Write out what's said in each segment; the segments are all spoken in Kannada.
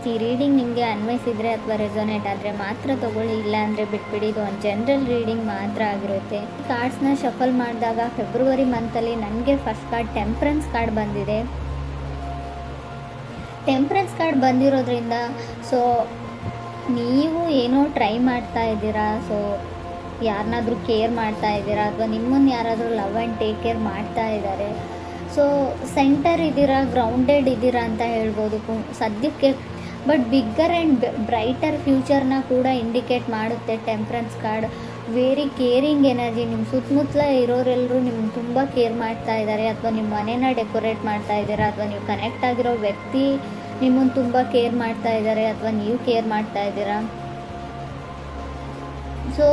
ಈ ರೀಡಿಂಗ್ ನಿಮಗೆ ಅನ್ವಯಿಸಿದರೆ ಅಥವಾ ರೆಸೊನೇಟ್ ಆದರೆ ಮಾತ್ರ ತೊಗೊಳ್ಳಿ, ಇಲ್ಲ ಅಂದರೆ ಬಿಟ್ಬಿಡಿ. ಇದು ಒಂದು ಜನರಲ್ ರೀಡಿಂಗ್ ಮಾತ್ರ ಆಗಿರುತ್ತೆ. ಕಾರ್ಡ್ಸ್ನ ಶಫಲ್ ಮಾಡಿದಾಗ ಫೆಬ್ರವರಿ ಮಂತಲ್ಲಿ ನನಗೆ ಫಸ್ಟ್ ಕಾರ್ಡ್ ಟೆಂಪ್ರೆನ್ಸ್ ಕಾರ್ಡ್ ಬಂದಿದೆ. ಟೆಂಪ್ರೆನ್ಸ್ ಕಾರ್ಡ್ ಬಂದಿರೋದ್ರಿಂದ ಸೊ ನೀವು ಏನೋ ಟ್ರೈ ಮಾಡ್ತಾ ಇದ್ದೀರಾ, ಸೊ ಯಾರನ್ನಾದ್ರೂ ಕೇರ್ ಮಾಡ್ತಾ ಇದ್ದೀರಾ ಅಥವಾ ನಿಮ್ಮನ್ನು ಯಾರಾದರೂ ಲವ್ ಆ್ಯಂಡ್ ಟೇಕ್ ಕೇರ್ ಮಾಡ್ತಾ ಇದ್ದಾರೆ. ಸೊ ಸೆಂಟರ್ ಇದ್ದೀರಾ, ಗ್ರೌಂಡೆಡ್ ಇದ್ದೀರಾ ಅಂತ ಹೇಳ್ಬೋದು ಸದ್ಯಕ್ಕೆ. ಬಟ್ ಬಿಗ್ಗರ್ ಆ್ಯಂಡ್ ಬ್ರೈಟರ್ ಫ್ಯೂಚರ್ನ ಕೂಡ ಇಂಡಿಕೇಟ್ ಮಾಡುತ್ತೆ temperance card. Very caring energy. ನಿಮ್ಮ ಸುತ್ತಮುತ್ತಲ ಇರೋರೆಲ್ಲರೂ ನಿಮ್ಗೆ ತುಂಬ ಕೇರ್ ಮಾಡ್ತಾ ಇದ್ದಾರೆ, ಅಥವಾ ನಿಮ್ಮ ಮನೇನ ಡೆಕೋರೇಟ್ ಮಾಡ್ತಾ ಇದ್ದೀರಾ, ಅಥವಾ ನೀವು ಕನೆಕ್ಟ್ ಆಗಿರೋ ವ್ಯಕ್ತಿ ನಿಮ್ಮನ್ನು ತುಂಬ ಕೇರ್ ಮಾಡ್ತಾ ಇದ್ದಾರೆ, ಅಥವಾ ನೀವು ಕೇರ್ ಮಾಡ್ತಾ ಇದ್ದೀರಾ. ಸೊ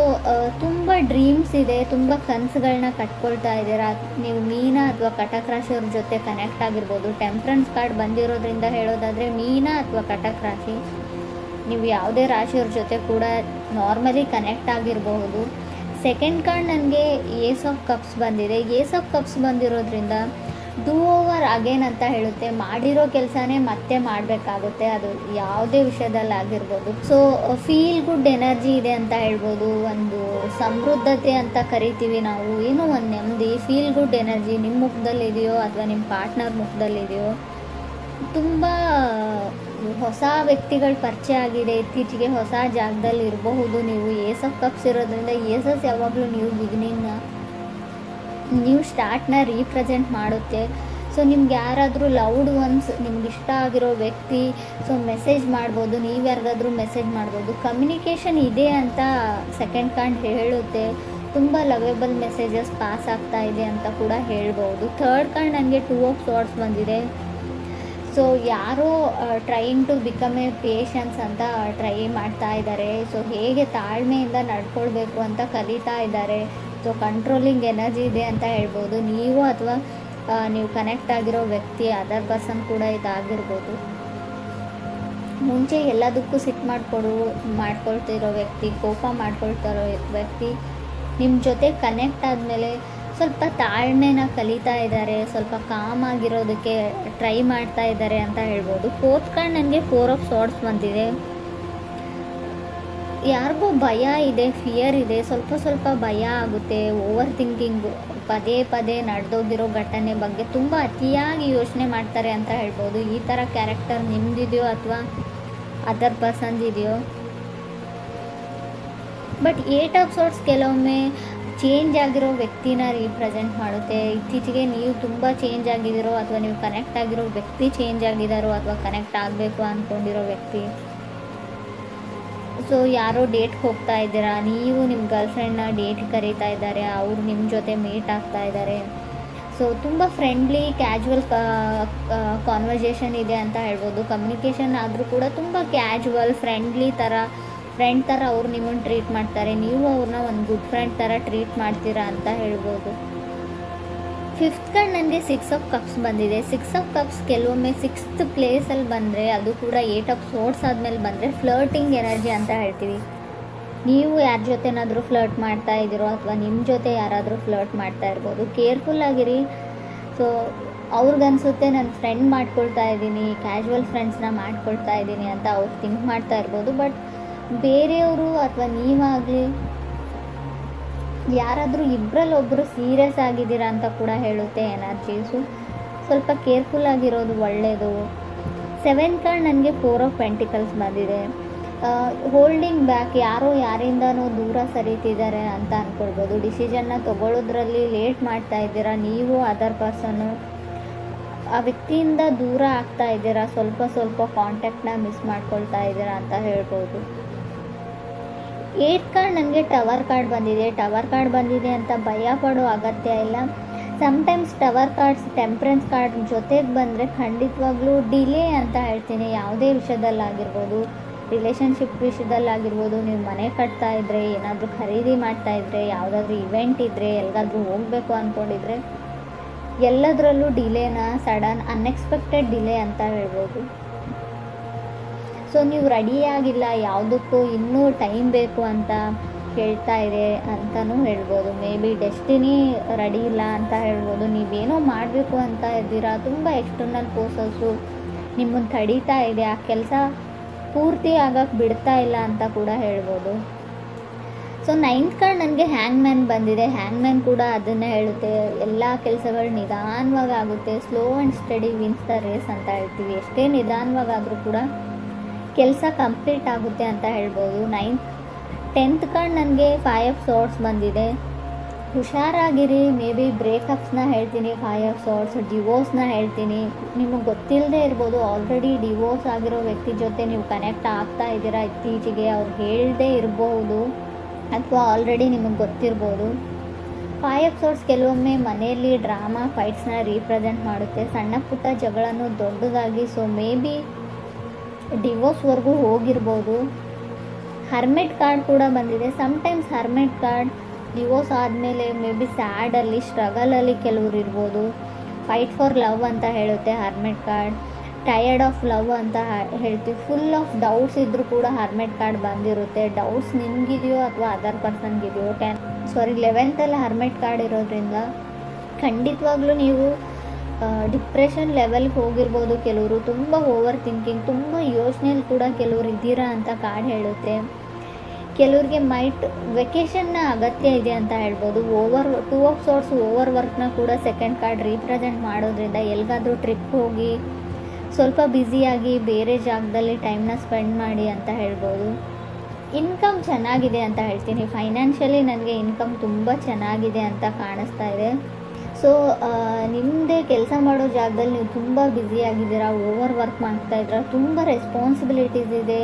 ತುಂಬ ಡ್ರೀಮ್ಸ್ ಇದೆ, ತುಂಬ ಕನಸುಗಳನ್ನ ಕಟ್ಕೊಳ್ತಾ ಇದ್ದೀರಾ. ನೀವು ಮೀನ ಅಥವಾ ಕಟಕ್ ರಾಶಿಯವ್ರ ಜೊತೆ ಕನೆಕ್ಟ್ ಆಗಿರ್ಬೋದು. ಟೆಂಪ್ರೆನ್ಸ್ ಕಾರ್ಡ್ ಬಂದಿರೋದ್ರಿಂದ ಹೇಳೋದಾದರೆ ಮೀನ ಅಥವಾ ಕಟಕ್ ರಾಶಿ, ನೀವು ಯಾವುದೇ ರಾಶಿಯವ್ರ ಜೊತೆ ಕೂಡ ನಾರ್ಮಲಿ ಕನೆಕ್ಟ್ ಆಗಿರಬಹುದು. ಸೆಕೆಂಡ್ ಕಾರ್ಡ್ ನನಗೆ ಏಸ್ ಆಫ್ ಕಪ್ಸ್ ಬಂದಿದೆ. ಏಸ್ ಆಫ್ ಕಪ್ಸ್ ಬಂದಿರೋದ್ರಿಂದ ಡೂ ಓವರ್ ಅಗೇನ್ ಅಂತ ಹೇಳುತ್ತೆ. ಮಾಡಿರೋ ಕೆಲಸನೇ ಮತ್ತೆ ಮಾಡಬೇಕಾಗುತ್ತೆ, ಅದು ಯಾವುದೇ ವಿಷಯದಲ್ಲಾಗಿರ್ಬೋದು. ಸೊ ಫೀಲ್ ಗುಡ್ ಎನರ್ಜಿ ಇದೆ ಅಂತ ಹೇಳ್ಬೋದು. ಒಂದು ಸಮೃದ್ಧತೆ ಅಂತ ಕರಿತೀವಿ ನಾವು, ಏನೋ ಒಂದು ನೆಮ್ಮದಿ, ಫೀಲ್ ಗುಡ್ ಎನರ್ಜಿ ನಿಮ್ಮ ಮುಖದಲ್ಲಿದೆಯೋ ಅಥವಾ ನಿಮ್ಮ ಪಾರ್ಟ್ನರ್ ಮುಖದಲ್ಲಿದೆಯೋ. ತುಂಬ ಹೊಸ ವ್ಯಕ್ತಿಗಳ ಪರಿಚಯ ಆಗಿದೆ ಇತ್ತೀಚೆಗೆ, ಹೊಸ ಜಾಗದಲ್ಲಿ ಇರಬಹುದು ನೀವು. ಏಸ್ ಆಫ್ ಕಪ್ಸ್ ಇರೋದ್ರಿಂದ ಏಸಸ್ ಯಾವಾಗಲೂ ನೀವು ಬಿಗಿನಿಂಗ್ನ, ನೀವು ಸ್ಟಾರ್ಟ್ನ ರೀಪ್ರೆಸೆಂಟ್ ಮಾಡುತ್ತೆ. ಸೊ ನಿಮ್ಗೆ ಯಾರಾದರೂ ಲವ್ಡ್ ಒನ್ಸ್, ನಿಮ್ಗೆ ಇಷ್ಟ ಆಗಿರೋ ವ್ಯಕ್ತಿ ಸೊ ಮೆಸೇಜ್ ಮಾಡ್ಬೋದು, ನೀವು ಯಾರಿಗಾದ್ರೂ ಮೆಸೇಜ್ ಮಾಡ್ಬೋದು. ಕಮ್ಯುನಿಕೇಷನ್ ಇದೆ ಅಂತ ಸೆಕೆಂಡ್ ಕಾರ್ಡ್ ಹೇಳುತ್ತೆ. ತುಂಬ ಲವೇಬಲ್ ಮೆಸೇಜಸ್ ಪಾಸ್ ಆಗ್ತಾ ಇದೆ ಅಂತ ಕೂಡ ಹೇಳ್ಬೋದು. ಥರ್ಡ್ ಕಾರ್ಡ್ ನನಗೆ ಟೂ ಆಫ್ ಸಾರ್ಡ್ಸ್ ಬಂದಿದೆ. ಸೊ ಯಾರೋ trying to become a patience ಅಂತ ಟ್ರೈ ಮಾಡ್ತಾ ಇದ್ದಾರೆ. ಸೊ ಹೇಗೆ ತಾಳ್ಮೆಯಿಂದ ನಡ್ಕೊಳ್ಬೇಕು ಅಂತ ಕಲಿತಾ ಇದ್ದಾರೆ. ಸೊ ಕಂಟ್ರೋಲಿಂಗ್ ಎನರ್ಜಿ ಇದೆ ಅಂತ ಹೇಳ್ಬೋದು. ನೀವು ಅಥವಾ ನೀವು ಕನೆಕ್ಟ್ ಆಗಿರೋ ವ್ಯಕ್ತಿ, ಅದರ್ ಪರ್ಸನ್ ಕೂಡ ಇದಾಗಿರ್ಬೋದು. ಮುಂಚೆ ಎಲ್ಲದಕ್ಕೂ ಸಿಟ್ಟು ಮಾಡ್ಕೊಳ್ತಿರೋ ವ್ಯಕ್ತಿ, ಕೋಪ ಮಾಡ್ಕೊಳ್ತಿರೋ ವ್ಯಕ್ತಿ ನಿಮ್ಮ ಜೊತೆ ಕನೆಕ್ಟ್ ಆದಮೇಲೆ ಸ್ವಲ್ಪ ತಾಳ್ಮೆನ ಕಲಿತಾ ಇದ್ದಾರೆ, ಸ್ವಲ್ಪ ಕಾಮ್ ಆಗಿರೋದಕ್ಕೆ ಟ್ರೈ ಮಾಡ್ತಾ ಇದ್ದಾರೆ ಅಂತ ಹೇಳ್ಬೋದು. ಫೋರ್ತ್ ಕಾರ್ಡ್ ನನಗೆ ಫೋರ್ ಆಫ್ ಸಾರ್ಡ್ಸ್ ಬಂದಿದೆ. ಯಾರಿಗೂ ಭಯ ಇದೆ, ಫಿಯರ್ ಇದೆ, ಸ್ವಲ್ಪ ಭಯ ಆಗುತ್ತೆ. ಓವರ್ ಥಿಂಕಿಂಗು, ಪದೇ ಪದೇ ನಡೆದೋಗಿರೋ ಘಟನೆ ಬಗ್ಗೆ ತುಂಬ ಅತಿಯಾಗಿ ಯೋಚನೆ ಮಾಡ್ತಾರೆ ಅಂತ ಹೇಳ್ಬೋದು. ಈ ಥರ ಕ್ಯಾರೆಕ್ಟರ್ ನಿಮ್ದಿದೆಯೋ ಅಥವಾ ಅದರ್ ಪರ್ಸನ್ಸ್ ಇದೆಯೋ. ಬಟ್ ಏಟ್ ಆಫ್ ಸಾರ್ಟ್ಸ್ ಕೆಲವೊಮ್ಮೆ ಚೇಂಜ್ ಆಗಿರೋ ವ್ಯಕ್ತಿನ ರೀಪ್ರೆಸೆಂಟ್ ಮಾಡುತ್ತೆ. ಇತ್ತೀಚೆಗೆ ನೀವು ತುಂಬ ಚೇಂಜ್ ಆಗಿದ್ದೀರೋ ಅಥವಾ ನೀವು ಕನೆಕ್ಟ್ ಆಗಿರೋ ವ್ಯಕ್ತಿ ಚೇಂಜ್ ಆಗಿದ್ದಾರೋ ಅಥವಾ ಕನೆಕ್ಟ್ ಆಗಬೇಕು ಅಂದ್ಕೊಂಡಿರೋ ವ್ಯಕ್ತಿ. ಸೊ ಯಾರೋ ಡೇಟ್ಗೆ ಹೋಗ್ತಾ ಇದ್ದೀರಾ, ನೀವು ನಿಮ್ಮ ಗರ್ಲ್ ಫ್ರೆಂಡ್ನ ಡೇಟ್ಗೆ ಕರೀತಾ ಇದ್ದಾರೆ, ಅವ್ರು ನಿಮ್ಮ ಜೊತೆ ಮೀಟ್ ಆಗ್ತಾ ಇದ್ದಾರೆ. ಸೊ ತುಂಬ ಫ್ರೆಂಡ್ಲಿ ಕ್ಯಾಜುವಲ್ ಕಾನ್ವರ್ಸೇಷನ್ ಇದೆ ಅಂತ ಹೇಳ್ಬೋದು. ಕಮ್ಯುನಿಕೇಷನ್ ಆದರೂ ಕೂಡ ತುಂಬ ಕ್ಯಾಜುವಲ್ ಫ್ರೆಂಡ್ ಥರ ಅವ್ರು ನಿಮ್ಮನ್ನು ಟ್ರೀಟ್ ಮಾಡ್ತಾರೆ, ನೀವು ಅವ್ರನ್ನ ಒಂದು ಗುಡ್ ಫ್ರೆಂಡ್ ಥರ ಟ್ರೀಟ್ ಮಾಡ್ತೀರಾ ಅಂತ ಹೇಳ್ಬೋದು. ಫಿಫ್ತ್ ಕಾರ್ಡ್ ನನಗೆ ಸಿಕ್ಸ್ ಆಫ್ ಕಪ್ಸ್ ಬಂದಿದೆ. ಸಿಕ್ಸ್ ಆಫ್ ಕಪ್ಸ್ ಕೆಲವೊಮ್ಮೆ ಸಿಕ್ಸ್ತ್ ಪ್ಲೇಸಲ್ಲಿ ಬಂದರೆ, ಅದು ಕೂಡ ಏಟ್ ಆಫ್ ಸೋರ್ಟ್ಸ್ ಆದಮೇಲೆ ಬಂದರೆ ಫ್ಲರ್ಟಿಂಗ್ ಎನರ್ಜಿ ಅಂತ ಹೇಳ್ತೀವಿ. ನೀವು ಯಾರ ಜೊತೆನಾದರೂ ಫ್ಲರ್ಟ್ ಮಾಡ್ತಾ ಇದ್ದೀರೋ ಅಥವಾ ನಿಮ್ಮ ಜೊತೆ ಯಾರಾದರೂ ಫ್ಲರ್ಟ್ ಮಾಡ್ತಾ ಇರ್ಬೋದು. ಕೇರ್ಫುಲ್ ಆಗಿರಿ. ಸೊ ಅವ್ರಿಗನ್ಸುತ್ತೆ ನಾನು ಫ್ರೆಂಡ್ ಮಾಡ್ಕೊಳ್ತಾ ಇದ್ದೀನಿ, ಕ್ಯಾಶುವಲ್ ಫ್ರೆಂಡ್ಸ್ನ ಮಾಡ್ಕೊಳ್ತಾ ಇದ್ದೀನಿ ಅಂತ ಅವ್ರು ಥಿಂಕ್ ಮಾಡ್ತಾ ಇರ್ಬೋದು. ಬಟ್ ಬೇರೆಯವರು ಅಥವಾ ನೀವಾಗಲಿ ಯಾರಾದರೂ ಇಬ್ಬರಲ್ಲೊಬ್ಬರು ಸೀರಿಯಸ್ ಆಗಿದ್ದೀರಾ ಅಂತ ಕೂಡ ಹೇಳುತ್ತೆ ಎನರ್ಜೀಸು. ಸ್ವಲ್ಪ ಕೇರ್ಫುಲ್ ಆಗಿರೋದು ಒಳ್ಳೆಯದು. ಸೆವೆಂತ್ ಕಾರ್ಡ್ ನನಗೆ ಫೋರ್ ಆಫ್ ಪೆಂಟಿಕಲ್ಸ್ ಬಂದಿದೆ. ಹೋಲ್ಡಿಂಗ್ ಬ್ಯಾಕ್, ಯಾರೋ ಯಾರಿಂದನೂ ದೂರ ಸರಿತಿದ್ದಾರೆ ಅಂತ ಅಂದ್ಕೊಳ್ಬೋದು. ಡಿಸಿಷನ್ನ ತೊಗೊಳ್ಳೋದ್ರಲ್ಲಿ ಲೇಟ್ ಮಾಡ್ತಾ ಇದ್ದೀರಾ, ನೀವು ಅದರ್ ಪರ್ಸನ್ನು ಆ ವ್ಯಕ್ತಿಯಿಂದ ದೂರ ಆಗ್ತಾ ಇದ್ದೀರಾ, ಸ್ವಲ್ಪ ಕಾಂಟ್ಯಾಕ್ಟ್ನ ಮಿಸ್ ಮಾಡ್ಕೊಳ್ತಾ ಇದ್ದೀರಾ ಅಂತ ಹೇಳ್ಬೋದು. ಏಟ್ ಕಾರ್ಡ್ ನನಗೆ ಟವರ್ ಕಾರ್ಡ್ ಬಂದಿದೆ. ಟವರ್ ಕಾರ್ಡ್ ಬಂದಿದೆ ಅಂತ ಭಯ ಪಡೋ ಅಗತ್ಯ ಇಲ್ಲ. Sometimes tower cards temperance card ಜೊತೆಗೆ ಬಂದರೆ ಖಂಡಿತವಾಗ್ಲೂ ಡಿಲೇ ಅಂತ ಹೇಳ್ತೀನಿ. ಯಾವುದೇ ವಿಷಯದಲ್ಲಾಗಿರ್ಬೋದು, ರಿಲೇಷನ್ಶಿಪ್ ವಿಷಯದಲ್ಲಾಗಿರ್ಬೋದು, ನೀವು ಮನೆ ಕಟ್ತಾ ಇದ್ದರೆ, ಏನಾದರೂ ಖರೀದಿ ಮಾಡ್ತಾ ಇದ್ದರೆ, ಯಾವುದಾದ್ರೂ ಇವೆಂಟ್ ಇದ್ದರೆ, ಎಲ್ಲಿಗಾದ್ರೂ ಹೋಗಬೇಕು ಅಂದ್ಕೊಂಡಿದ್ರೆ, ಎಲ್ಲದರಲ್ಲೂ ಡಿಲೇನ, ಸಡನ್ ಅನ್ಎಕ್ಸ್ಪೆಕ್ಟೆಡ್ ಡಿಲೇ ಅಂತ ಹೇಳ್ಬೋದು. ಸೊ ನೀವು ರೆಡಿಯಾಗಿಲ್ಲ, ಯಾವುದಕ್ಕೂ ಇನ್ನೂ ಟೈಮ್ ಬೇಕು ಅಂತ ಹೇಳ್ತಾ ಇದೆ ಅಂತಲೂ ಹೇಳ್ಬೋದು. ಮೇ ಬಿ ಡೆಸ್ಟಿನಿ ರೆಡಿ ಇಲ್ಲ ಅಂತ ಹೇಳ್ಬೋದು. ನೀವೇನೋ ಮಾಡಬೇಕು ಅಂತ ಇದ್ದೀರಾ, ತುಂಬ ಎಕ್ಸ್ಟರ್ನಲ್ ಫೋರ್ಸಸ್ಸು ನಿಮ್ಮನ್ನು ತಡೀತಾ ಇದೆ, ಆ ಕೆಲಸ ಪೂರ್ತಿ ಆಗಕ್ಕೆ ಬಿಡ್ತಾ ಇಲ್ಲ ಅಂತ ಕೂಡ ಹೇಳ್ಬೋದು. ಸೊ 9th ಕಾರ್ಡ್ ನನಗೆ ಹ್ಯಾಂಗ್ ಮ್ಯಾನ್ ಬಂದಿದೆ. ಹ್ಯಾಂಗ್ ಮ್ಯಾನ್ ಕೂಡ ಅದನ್ನೇ ಹೇಳುತ್ತೆ, ಎಲ್ಲ ಕೆಲಸಗಳು ನಿಧಾನವಾಗಿ ಆಗುತ್ತೆ, slow and steady wins the race ಅಂತ ಹೇಳ್ತೀವಿ. ಎಷ್ಟೇ ನಿಧಾನವಾಗಾದರೂ ಕೂಡ ಕೆಲಸ ಕಂಪ್ಲೀಟ್ ಆಗುತ್ತೆ ಅಂತ ಹೇಳ್ಬೋದು. 10th ಕಾರ್ಡ್ ನನಗೆ 5 ಆಫ್ ಸಾರ್ಟ್ಸ್ ಬಂದಿದೆ. ಹುಷಾರಾಗಿರಿ, ಮೇ ಬಿ ಬ್ರೇಕಪ್ಸ್ನ ಹೇಳ್ತೀನಿ, 5 ಆಫ್ ಸಾರ್ಟ್ಸ್, ಡಿವೋರ್ಸ್ನ ಹೇಳ್ತೀನಿ. ನಿಮಗೆ ಗೊತ್ತಿಲ್ಲದೆ ಇರ್ಬೋದು, ಆಲ್ರೆಡಿ ಡಿವೋರ್ಸ್ ಆಗಿರೋ ವ್ಯಕ್ತಿ ಜೊತೆ ನೀವು ಕನೆಕ್ಟ್ ಆಗ್ತಾ ಇದ್ದೀರಾ ಇತ್ತೀಚೆಗೆ, ಅವ್ರು ಹೇಳದೇ ಇರಬಹುದು ಅಥವಾ ಆಲ್ರೆಡಿ ನಿಮಗೆ ಗೊತ್ತಿರ್ಬೋದು. 5 ಆಫ್ ಸಾರ್ಟ್ಸ್ ಕೆಲವೊಮ್ಮೆ ಮನೆಯಲ್ಲಿ ಡ್ರಾಮಾ ಫೈಟ್ಸ್ನ ರೀಪ್ರೆಸೆಂಟ್ ಮಾಡುತ್ತೆ, ಸಣ್ಣ ಪುಟ್ಟ ಜಗಳನ್ನು ದೊಡ್ಡದಾಗಿ. ಸೊ ಮೇ ಬಿ ಡಿವೋರ್ಸ್ವರೆಗೂ ಹೋಗಿರ್ಬೋದು. ಹರ್ಮೆಟ್ ಕಾರ್ಡ್ ಕೂಡ ಬಂದಿದೆ. ಸಮ್ಟೈಮ್ಸ್ ಹರ್ಮೆಟ್ ಕಾರ್ಡ್ ಡಿವೋರ್ಸ್ ಆದಮೇಲೆ ಮೇ ಬಿ ಸ್ಯಾಡಲ್ಲಿ, ಸ್ಟ್ರಗಲಲ್ಲಿ ಕೆಲವ್ರು ಇರ್ಬೋದು. ಫೈಟ್ ಫಾರ್ ಲವ್ ಅಂತ ಹೇಳುತ್ತೆ ಹರ್ಮೆಟ್ ಕಾರ್ಡ್. ಟಯರ್ಡ್ ಆಫ್ ಲವ್ ಅಂತ ಹೇಳ್ತೀವಿ. ಫುಲ್ ಆಫ್ ಡೌಟ್ಸ್ ಇದ್ದರೂ ಕೂಡ ಹರ್ಮೆಟ್ ಕಾರ್ಡ್ ಬಂದಿರುತ್ತೆ. ಡೌಟ್ಸ್ ನಿಮಗಿದೆಯೋ ಅಥವಾ ಅದರ್ ಪರ್ಸನ್ಗಿದೆಯೋ. 11th ಹರ್ಮೆಟ್ ಕಾರ್ಡ್ ಇರೋದ್ರಿಂದ ಖಂಡಿತವಾಗ್ಲೂ ನೀವು ಡಿಪ್ರೆಷನ್ ಲೆವೆಲ್ಗೆ ಹೋಗಿರ್ಬೋದು. ಕೆಲವರು ತುಂಬ ಓವರ್ ಥಿಂಕಿಂಗ್, ತುಂಬ ಯೋಚನೆಯಲ್ಲಿ ಕೂಡ ಕೆಲವರು ಇದ್ದೀರಾ ಅಂತ ಕಾರ್ಡ್ ಹೇಳುತ್ತೆ. ಕೆಲವ್ರಿಗೆ ವೆಕೇಷನ್ನ ಅಗತ್ಯ ಇದೆ ಅಂತ ಹೇಳ್ಬೋದು. 2 ಆಫ್ ಸಾರ್ಟ್ಸ್ ಓವರ್ ವರ್ಕ್ನ ಕೂಡ ಸೆಕೆಂಡ್ ಕಾರ್ಡ್ ರೀಪ್ರೆಸೆಂಟ್ ಮಾಡೋದ್ರಿಂದ ಎಲ್ಲಿಗಾದರೂ ಟ್ರಿಪ್ ಹೋಗಿ ಸ್ವಲ್ಪ ಬ್ಯುಸಿಯಾಗಿ ಬೇರೆ ಜಾಗದಲ್ಲಿ ಟೈಮ್ನ ಸ್ಪೆಂಡ್ ಮಾಡಿ ಅಂತ ಹೇಳ್ಬೋದು. ಇನ್ಕಮ್ ಚೆನ್ನಾಗಿದೆ ಅಂತ ಹೇಳ್ತೀನಿ. ಫೈನಾನ್ಷಿಯಲಿ ನನಗೆ ಇನ್ಕಮ್ ತುಂಬ ಚೆನ್ನಾಗಿದೆ ಅಂತ ಕಾಣಿಸ್ತಾ ಇದೆ. ಸೊ ನಿಮ್ಮದೇ ಕೆಲಸ ಮಾಡೋ ಜಾಗದಲ್ಲಿ ನೀವು ತುಂಬ ಬ್ಯುಸಿಯಾಗಿದ್ದೀರಾ, ಓವರ್ ವರ್ಕ್ ಮಾಡ್ತಾಯಿದ್ದೀರಾ, ತುಂಬ ರೆಸ್ಪಾನ್ಸಿಬಿಲಿಟೀಸ್ ಇದೆ,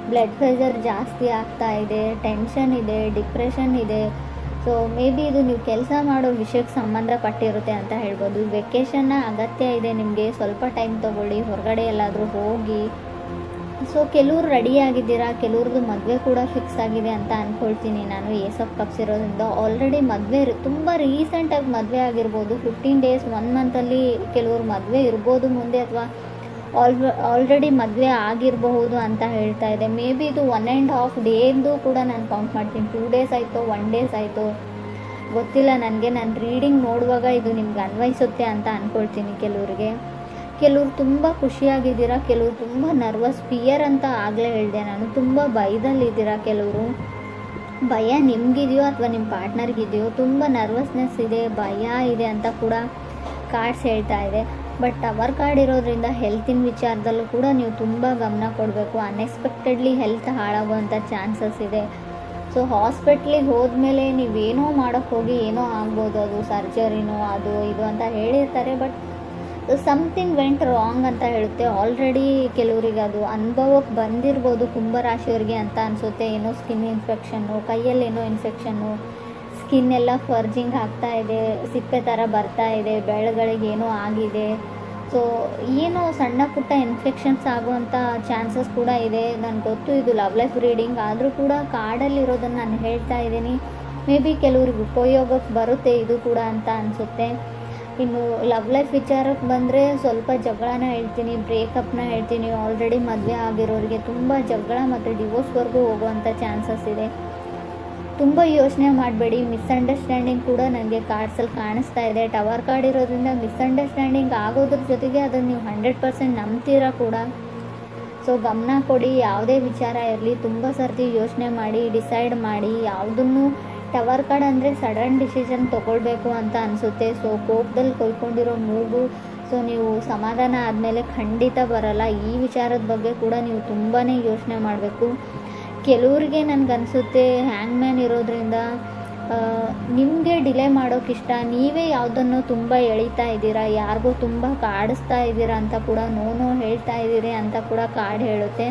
ಬ್ಲಡ್ ಪ್ರೆಷರ್ ಜಾಸ್ತಿ ಆಗ್ತಾ ಇದೆ, ಟೆನ್ಷನ್ ಇದೆ, ಡಿಪ್ರೆಷನ್ ಇದೆ. ಸೊ ಮೇ ಬಿ ಇದು ನೀವು ಕೆಲಸ ಮಾಡೋ ವಿಷಯಕ್ಕೆ ಸಂಬಂಧಪಟ್ಟಿರುತ್ತೆ ಅಂತ ಹೇಳ್ಬೋದು. ವೆಕೇಷನ್ನ ಅಗತ್ಯ ಇದೆ ನಿಮಗೆ, ಸ್ವಲ್ಪ ಟೈಮ್ ತೊಗೊಳ್ಳಿ, ಹೊರಗಡೆ ಎಲ್ಲಾದರೂ ಹೋಗಿ. ಸೊ ಕೆಲವ್ರು ರೆಡಿಯಾಗಿದ್ದೀರಾ, ಕೆಲವ್ರದ್ದು ಮದುವೆ ಕೂಡ ಫಿಕ್ಸ್ ಆಗಿದೆ ಅಂತ ಅಂದ್ಕೊಳ್ತೀನಿ ನಾನು. ಏಸ್ ಆಫ್ ಕಪ್ಸ್ ಇರೋದ್ರಿಂದ ಆಲ್ರೆಡಿ ಮದುವೆ ತುಂಬ ರೀಸೆಂಟಾಗಿ ಮದುವೆ ಆಗಿರ್ಬೋದು. 15 days 1 ಮಂತಲ್ಲಿ ಕೆಲವ್ರು ಮದುವೆ ಇರ್ಬೋದು ಮುಂದೆ, ಅಥವಾ ಆಲ್ರೆಡಿ ಮದುವೆ ಆಗಿರಬಹುದು ಅಂತ ಹೇಳ್ತಾ ಇದೆ. ಮೇ ಬಿ ಇದು 1.5 ಡೇದು ಕೂಡ ನಾನು ಕೌಂಟ್ ಮಾಡ್ತೀನಿ. 2 days ಆಯಿತು, 1 days ಆಯಿತು, ಗೊತ್ತಿಲ್ಲ ನನಗೆ. ನಾನು ರೀಡಿಂಗ್ ನೋಡುವಾಗ ಇದು ನಿಮ್ಗೆ ಅನ್ವಯಿಸುತ್ತೆ ಅಂತ ಅಂದ್ಕೊಳ್ತೀನಿ. ಕೆಲವ್ರು ತುಂಬ ಖುಷಿಯಾಗಿದ್ದೀರಾ, ಕೆಲವರು ತುಂಬ ನರ್ವಸ್, ಫಿಯರ್ ಅಂತ ಆಗಲೇ ಹೇಳಿದೆ ನಾನು. ತುಂಬ ಭಯದಲ್ಲಿದ್ದೀರಾ ಕೆಲವರು. ಭಯ ನಿಮಗಿದೆಯೋ ಅಥವಾ ನಿಮ್ಮ ಪಾರ್ಟ್ನರ್ಗಿದೆಯೋ, ತುಂಬ ನರ್ವಸ್ನೆಸ್ ಇದೆ, ಭಯ ಇದೆ ಅಂತ ಕೂಡ ಕಾರ್ಡ್ಸ್ ಹೇಳ್ತಾ ಇದೆ. ಬಟ್ ಟವರ್ ಕಾರ್ಡ್ ಇರೋದ್ರಿಂದ ಹೆಲ್ತಿನ ವಿಚಾರದಲ್ಲೂ ಕೂಡ ನೀವು ತುಂಬ ಗಮನ ಕೊಡಬೇಕು. ಅನ್ಎಕ್ಸ್ಪೆಕ್ಟೆಡ್ಲಿ ಹೆಲ್ತ್ ಹಾಳಾಗುವಂಥ ಚಾನ್ಸಸ್ ಇದೆ. ಸೊ ಹಾಸ್ಪಿಟ್ಲಿಗೆ ಹೋದ್ಮೇಲೆ ನೀವೇನೋ ಮಾಡೋಕ್ಕೆ ಹೋಗಿ ಏನೋ ಆಗ್ಬೋದು, ಅದು ಸರ್ಜರಿನೋ ಅದು ಇದು ಅಂತ ಹೇಳಿರ್ತಾರೆ. ಬಟ್ ಸಮಥಿಂಗ್ ವೆಂಟ್ ರಾಂಗ್ ಅಂತ ಹೇಳುತ್ತೆ. ಆಲ್ರೆಡಿ ಕೆಲವರಿಗೆ ಅದು ಅನುಭವಕ್ಕೆ ಬಂದಿರ್ಬೋದು ಕುಂಭರಾಶಿಯವರಿಗೆ ಅಂತ ಅನಿಸುತ್ತೆ. ಏನೋ ಸ್ಕಿನ್ ಇನ್ಫೆಕ್ಷನ್ನು, ಕೈಯಲ್ಲಿ ಏನೋ ಇನ್ಫೆಕ್ಷನ್ನು, ಸ್ಕಿನ್ ಎಲ್ಲ ಫರ್ಜಿಂಗ್ ಆಗ್ತಾ ಇದೆ, ಸಿಪ್ಪೆ ಥರ ಬರ್ತಾ ಇದೆ, ಬೆಳಗಳಿಗೆ ಏನೋ ಆಗಿದೆ. ಸೊ ಏನೋ ಸಣ್ಣ ಪುಟ್ಟ ಇನ್ಫೆಕ್ಷನ್ಸ್ ಆಗುವಂಥ ಚಾನ್ಸಸ್ ಕೂಡ ಇದೆ. ನನಗೆ ಗೊತ್ತು ಇದು ಲವ್ ಲೈಫ್ ರೀಡಿಂಗ್, ಆದರೂ ಕೂಡ ಕಾರ್ಡಲ್ಲಿರೋದನ್ನು ನಾನು ಹೇಳ್ತಾ ಇದ್ದೀನಿ. ಮೇ ಬಿ ಕೆಲವ್ರಿಗೆ ಉಪಯೋಗಕ್ಕೆ ಬರುತ್ತೆ ಇದು ಕೂಡ ಅಂತ ಅನಿಸುತ್ತೆ. ಇನ್ನು ಲವ್ ಲೈಫ್ ವಿಚಾರಕ್ಕೆ ಬಂದರೆ ಸ್ವಲ್ಪ ಜಗಳನ ಹೇಳ್ತೀನಿ, ಬ್ರೇಕಪ್ನ ಹೇಳ್ತೀನಿ. ಆಲ್ರೆಡಿ ಮದುವೆ ಆಗಿರೋರಿಗೆ ತುಂಬ ಜಗಳ ಮತ್ತು ಡಿವೋರ್ಸ್ವರೆಗೂ ಹೋಗುವಂಥ ಚಾನ್ಸಸ್ ಇದೆ. ತುಂಬ ಯೋಚನೆ ಮಾಡಬೇಡಿ. ಮಿಸ್ಅಂಡರ್ಸ್ಟ್ಯಾಂಡಿಂಗ್ ಕೂಡ ನನಗೆ ಕಾರ್ಡ್ಸಲ್ಲಿ ಕಾಣಿಸ್ತಾ ಇದೆ. ಟವರ್ ಕಾರ್ಡ್ ಇರೋದ್ರಿಂದ ಮಿಸ್ಅಂಡರ್ಸ್ಟ್ಯಾಂಡಿಂಗ್ ಆಗೋದ್ರ ಜೊತೆಗೆ ಅದನ್ನು ನೀವು 100% ನಂಬ್ತೀರಾ ಕೂಡ. ಸೊ ಗಮನ ಕೊಡಿ, ಯಾವುದೇ ವಿಚಾರ ಇರಲಿ ತುಂಬ ಸರ್ತಿ ಯೋಚನೆ ಮಾಡಿ ಡಿಸೈಡ್ ಮಾಡಿ. ಯಾವುದನ್ನು ಟವರ್ ಕಾರ್ಡ್ ಅಂದರೆ ಸಡನ್ ಡಿಸಿಷನ್ ತೊಗೊಳ್ಬೇಕು ಅಂತ ಅನಿಸುತ್ತೆ. ಸೊ ಕೋಪದಲ್ಲಿ ಕೊಯ್ಕೊಂಡಿರೋ ಮೂಗು, ಸೊ ನೀವು ಸಮಾಧಾನ ಆದಮೇಲೆ ಖಂಡಿತ ಬರಲ್ಲ. ಈ ವಿಚಾರದ ಬಗ್ಗೆ ಕೂಡ ನೀವು ತುಂಬಾ ಯೋಚನೆ ಮಾಡಬೇಕು. ಕೆಲವ್ರಿಗೆ ನನಗನ್ಸುತ್ತೆ ಹ್ಯಾಂಗ್ ಮ್ಯಾನ್ ಇರೋದ್ರಿಂದ ನಿಮಗೆ ಡಿಲೇ ಮಾಡೋಕ್ಕಿಷ್ಟ, ನೀವೇ ಯಾವುದನ್ನು ತುಂಬ ಎಳಿತಾ ಇದ್ದೀರಾ, ಯಾರಿಗೂ ತುಂಬ ಕಾಡಿಸ್ತಾ ಇದ್ದೀರಾ ಅಂತ ಕೂಡ, ನೋ ಹೇಳ್ತಾ ಇದ್ದೀರಿ ಅಂತ ಕೂಡ ಕಾರ್ಡ್ ಹೇಳುತ್ತೆ.